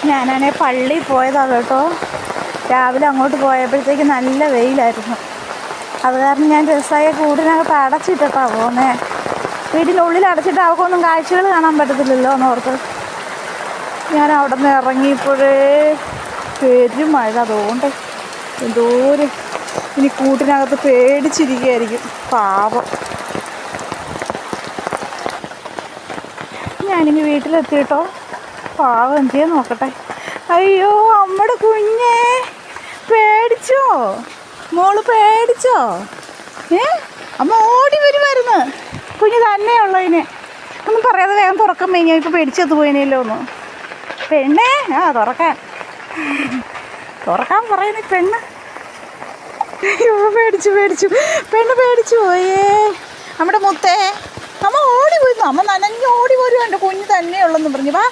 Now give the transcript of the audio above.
ഞാനാണെ പള്ളിയിൽ പോയതാണ് കേട്ടോ. രാവിലെ അങ്ങോട്ട് പോയപ്പോഴത്തേക്ക് നല്ല വെയിലായിരുന്നു. അത് കാരണം ഞാൻ രസമായ കൂടിനകത്ത് അടച്ചിട്ടിട്ടാണ് പോകുന്നത്. വീടിനുള്ളിൽ അടച്ചിട്ട് അവർക്കൊന്നും കാഴ്ചകൾ കാണാൻ പറ്റത്തില്ലല്ലോ എന്നോർത്ത് ഞാൻ അവിടെ നിന്ന് ഇറങ്ങിയപ്പോഴേ പെരുമഴ. അതുകൊണ്ട് എന്തോരം ഇനി കൂട്ടിനകത്ത് പേടിച്ചിരിക്കുകയായിരിക്കും പാവം. ഞാനിനി വീട്ടിലെത്തിയിട്ടോ. പാവം എന്ത് ചെയ്യാൻ നോക്കട്ടെ. അയ്യോ അമ്മയുടെ കുഞ്ഞേ, പേടിച്ചോ മോള്? പേടിച്ചോ? അമ്മ ഓടി വരുമായിരുന്നു. കുഞ്ഞ് തന്നെയുള്ളൂ. ഇതിന് ഒന്നും പറയാതെ വേഗം തുറക്കാൻ കഴിഞ്ഞാൽ ഇപ്പോൾ പേടിച്ചത് പോയിനല്ലോ ഒന്ന്. പെണ്ണേ, തുറക്കാൻ പറയുന്ന പെണ്ണ്. അയ്യോ പേടിച്ചു പെണ്ണ് പേടിച്ചു പോയേ. നമ്മുടെ മുത്തേ, അമ്മ ഓടി പോയിരുന്നു. അമ്മ നനഞ്ഞ് ഓടി വരുമോ എൻ്റെ കുഞ്ഞ് തന്നെയുള്ളെന്ന് പറഞ്ഞു. വാ